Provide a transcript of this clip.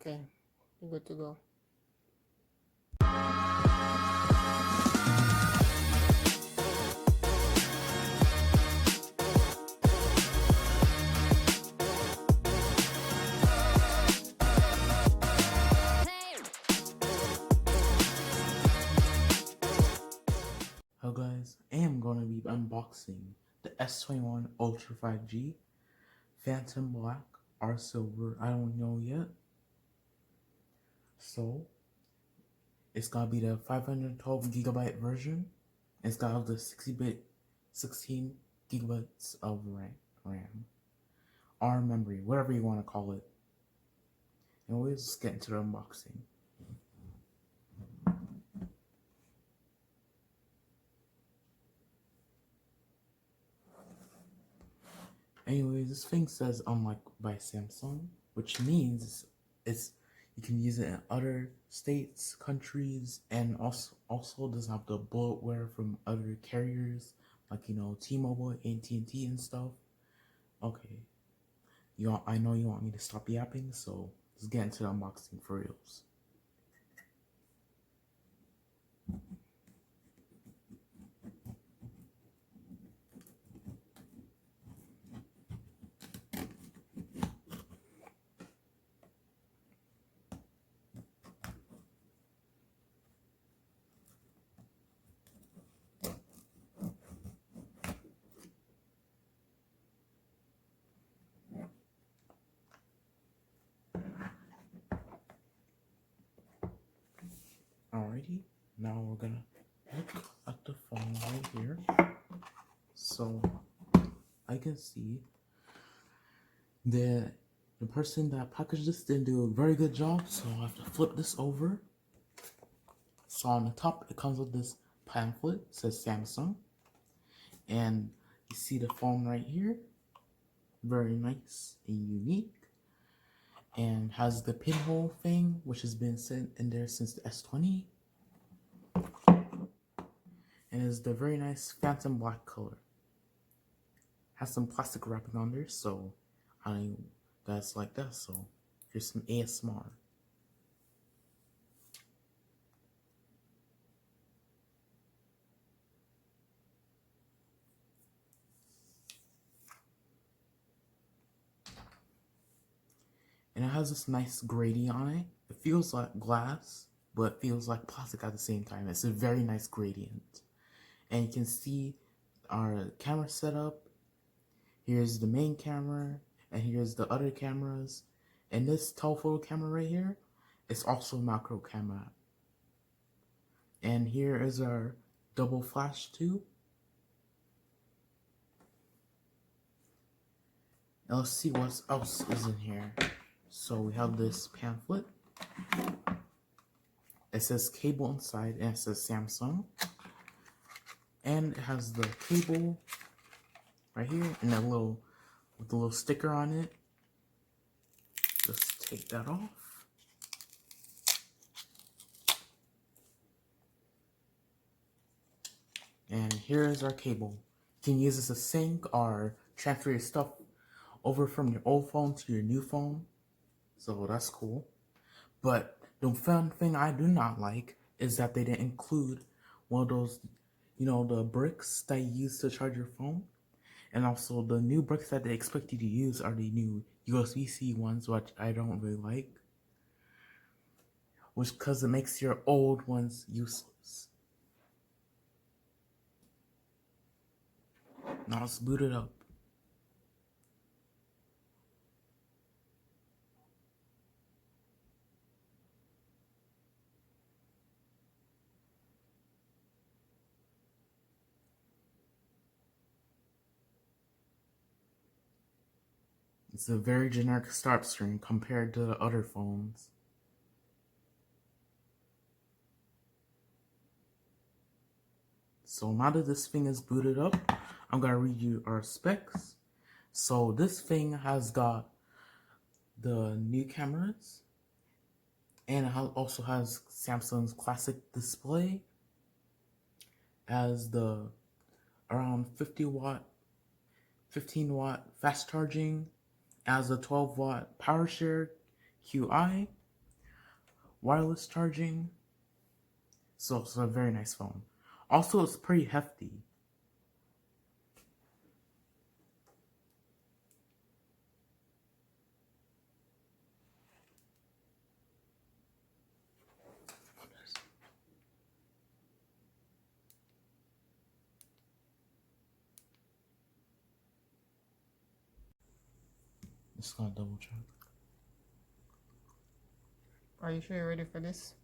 Okay, you're good to go. Hello guys, I am going to be unboxing the S21 Ultra 5G, Phantom Black, or Silver, I don't know yet. So, it's going to be the 512GB version. It's got the 60-bit, 16 gigabytes of RAM, or memory, whatever you want to call it. And we'll just get into the unboxing. Anyways, this thing says unlike by Samsung, which means it's you can use it in other states, countries, and also does have the bloatware from other carriers like T-Mobile, AT&T, and stuff. Okay, I know you want me to stop yapping, so let's get into the unboxing for reals. Alrighty, now we're gonna look at the phone right here. So I can see that the person that packaged this didn't do a very good job, so I have to flip this over. So on the top, it comes with this pamphlet, it says Samsung, and you see the phone right here, very nice and unique, and has the pinhole thing, which has been sent in there since the S20, and is the very nice Phantom Black color. Has some plastic wrapping on there, so I know you guys like that, so here's some ASMR. And it has this nice gradient on it. It feels like glass, but it feels like plastic at the same time. It's a very nice gradient. And you can see our camera setup. Here's the main camera, and here's the other cameras. And this telephoto camera right here is also a macro camera. And here is our double flash tube. Now let's see what else is in here. So we have this pamphlet. It says cable inside, and it says Samsung. And it has the cable right here, and with a little sticker on it. Just take that off. And here is our cable. You can use this to sync or transfer your stuff over from your old phone to your new phone. So that's cool. But the fun thing I do not like is that they didn't include one of those, the bricks that you use to charge your phone. And also the new bricks that they expect you to use are the new USB-C ones, which I don't really like. Because it makes your old ones useless. Now let's boot it up. It's a very generic start screen compared to the other phones. So now that this thing is booted up, I'm gonna read you our specs. So this thing has got the new cameras, and it also has Samsung's classic display, as the around 15 watt fast charging, as a 12 watt power share QI, wireless charging. So it's a very nice phone. Also, it's pretty hefty. Just gonna double check. Are you sure you're ready for this?